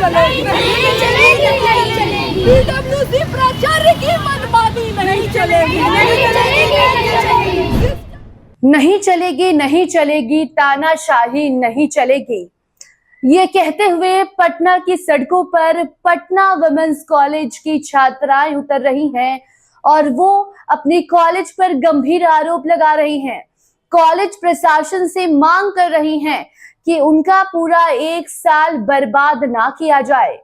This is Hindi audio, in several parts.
चलेगी, नहीं चलेगी। पीडब्ल्यूडी प्राचार्य की मनमानी नहीं चलेगी, नहीं चलेगी। नहीं चलेगी, नहीं चलेगी, तानाशाही नहीं चलेगी। ये कहते हुए पटना की सड़कों पर पटना वुमेन्स कॉलेज की छात्राएं उतर रही हैं और वो अपने कॉलेज पर गंभीर आरोप लगा रही हैं। कॉलेज प्रशासन से मांग कर रही हैं कि उनका पूरा 1 साल बर्बाद ना किया जाए।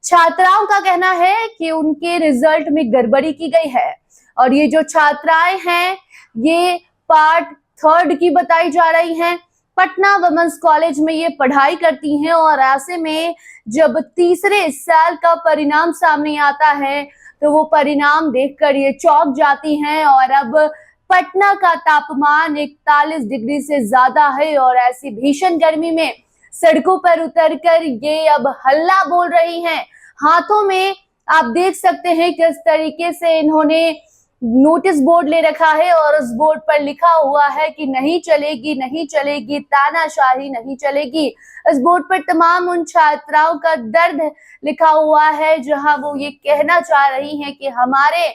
छात्राओं का कहना है कि उनके रिजल्ट में गड़बड़ी की गई है और ये जो छात्राएं हैं ये पार्ट 3 की बताई जा रही हैं। पटना वुमेन्स कॉलेज में ये पढ़ाई करती हैं और ऐसे में जब तीसरे साल का परिणाम सामने आता है तो वो परिणाम देखकर ये चौंक जाती हैं। और अब पटना का तापमान 41 डिग्री से ज्यादा है और ऐसी भीषण गर्मी में सड़कों पर उतरकर ये अब हल्ला बोल रही हैं। हाथों में आप देख सकते हैं किस तरीके से इन्होंने नोटिस बोर्ड ले रखा है और उस बोर्ड पर लिखा हुआ है कि नहीं चलेगी, नहीं चलेगी, तानाशाही नहीं चलेगी। इस बोर्ड पर तमाम उन छात्राओं का दर्द लिखा हुआ है जहां वो ये कहना चाह रही हैं कि हमारे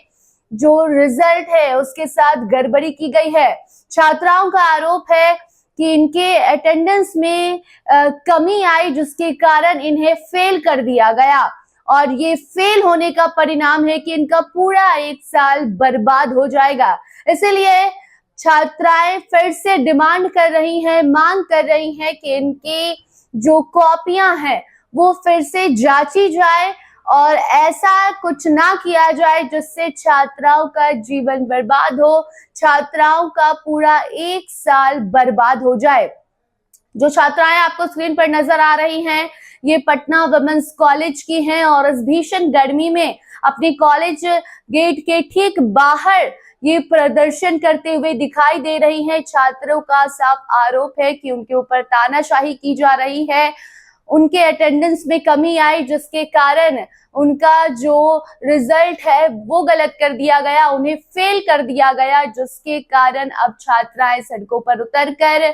जो रिजल्ट है उसके साथ गड़बड़ी की गई है। छात्राओं का आरोप है कि इनके अटेंडेंस में कमी आई जिसके कारण इन्हें फेल कर दिया गया और ये फेल होने का परिणाम है कि इनका पूरा 1 साल बर्बाद हो जाएगा। इसीलिए छात्राएं फिर से डिमांड कर रही हैं, मांग कर रही हैं कि इनकी जो कॉपियां हैं वो फिर से जांची जाए और ऐसा कुछ ना किया जाए जिससे छात्राओं का जीवन बर्बाद हो, छात्राओं का पूरा 1 साल बर्बाद हो जाए। जो छात्राएं आपको स्क्रीन पर नजर आ रही हैं ये पटना वुमेन्स कॉलेज की हैं और इस भीषण गर्मी में अपने कॉलेज गेट के ठीक बाहर ये प्रदर्शन करते हुए दिखाई दे रही हैं। छात्रों का साफ आरोप है कि उनके ऊपर तानाशाही की जा रही है, उनके अटेंडेंस में कमी आई जिसके कारण उनका जो रिजल्ट है वो गलत कर दिया गया, उन्हें फेल कर दिया गया, जिसके कारण अब छात्राएं सड़कों पर उतरकर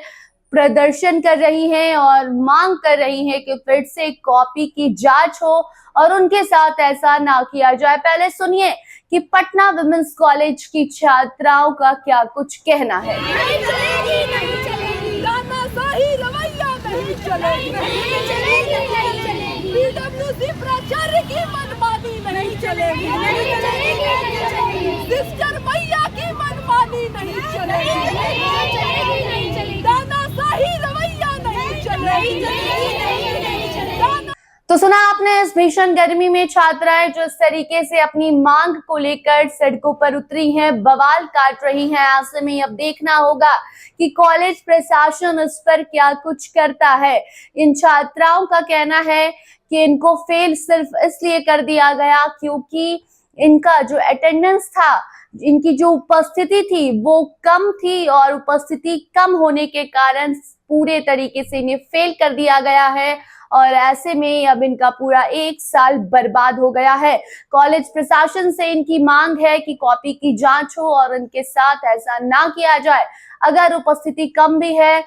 प्रदर्शन कर रही हैं और मांग कर रही हैं कि फिर से कॉपी की जांच हो और उनके साथ ऐसा ना किया जाए। पहले सुनिए कि पटना वुमेन्स कॉलेज की छात्राओं का क्या कुछ कहना है। नहीं चलेगी, नहीं चलेगी, तानाशाही रवैया नहीं चलेगी, नहीं चलेगी, नहीं चलेगी। पीडब्ल्यूडी प्राचार्य की मनमानी नहीं चलेगी, नहीं चलेगी, नहीं चलेगी। सिस्टर मैया की मनमानी नहीं चलेगी, नहीं चलेगी, नहीं चलेगी। तानाशाही रवैया नहीं चलेगी, नहीं चलेगी, नहीं चलेगी। तो सुना आपने इस भीषण गर्मी में छात्राएं जो इस तरीके से अपनी मांग को लेकर सड़कों पर उतरी हैं, बवाल काट रही हैं। ऐसे में अब देखना होगा कि कॉलेज प्रशासन इस पर क्या कुछ करता है। इन छात्राओं का कहना है कि इनको फेल सिर्फ इसलिए कर दिया गया क्योंकि इनका जो अटेंडेंस था, इनकी जो उपस्थिति थी वो कम थी और उपस्थिति कम होने के कारण पूरे तरीके से इन्हें फेल कर दिया गया है और ऐसे में अब इनका पूरा 1 साल बर्बाद हो गया है। कॉलेज प्रशासन से इनकी मांग है कि कॉपी की जांच हो और इनके साथ ऐसा ना किया जाए। अगर उपस्थिति कम भी है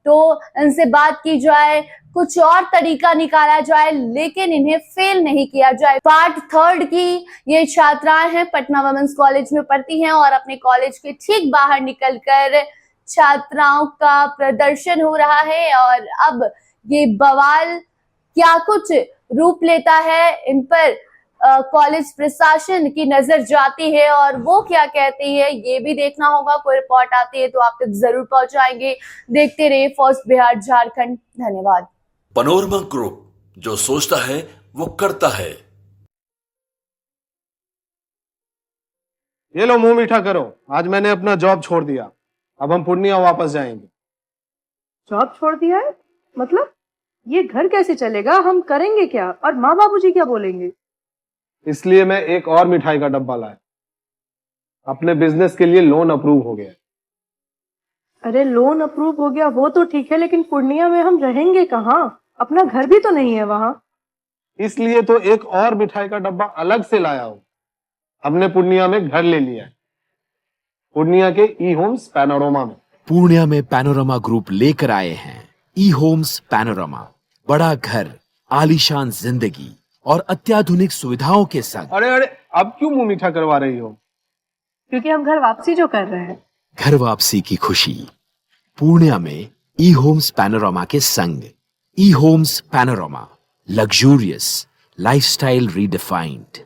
तो इनसे बात की जाए, कुछ और तरीका निकाला जाए, लेकिन इन्हें फेल नहीं किया जाए। पार्ट 3 की ये छात्राएं हैं, पटना वुमेन्स कॉलेज में पढ़ती हैं और अपने कॉलेज के ठीक बाहर निकलकर छात्राओं का प्रदर्शन हो रहा है और अब ये बवाल क्या कुछ रूप लेता है, इन पर कॉलेज प्रशासन की नजर जाती है और वो क्या कहती है ये भी देखना होगा। कोई रिपोर्ट आती है तो आप तक जरूर पहुंचाएंगे। देखते रहिए फर्स्ट बिहार झारखंड। धन्यवाद। पैनोरमा ग्रुप, जो सोचता है वो करता है। ये लो मुंह मीठा करो, आज मैंने अपना जॉब छोड़ दिया, अब हम पूर्णिया वापस जाएंगे। जॉब छोड़ दिया है? मतलब ये घर कैसे चलेगा? हम करेंगे क्या और माँ बाबूजी क्या बोलेंगे? इसलिए मैं एक और मिठाई का डब्बा लाया। अपने बिजनेस के लिए लोन अप्रूव हो गया। अरे लोन अप्रूव हो गया वो तो ठीक है, लेकिन पूर्णिया में हम रहेंगे कहाँ? अपना घर भी तो नहीं है वहाँ। इसलिए तो एक और मिठाई का डब्बा अलग से लाया हूँ। हमने पूर्णिया में घर ले लिया है, पूर्णिया के ई होम्स पैनोरमा में। पूर्णिया में पैनोरमा ग्रुप लेकर आए हैं ई होम्स पैनोरमा। बड़ा घर आलीशान जिंदगी और अत्याधुनिक सुविधाओं के संग अरे अरे, अब क्यों मुंह मीठा करवा रही हो? क्योंकि हम घर वापसी जो कर रहे हैं। घर वापसी की खुशी पूर्णिया में ई होम्स पैनोरामा के संग। ई Homes Panorama, luxurious lifestyle redefined.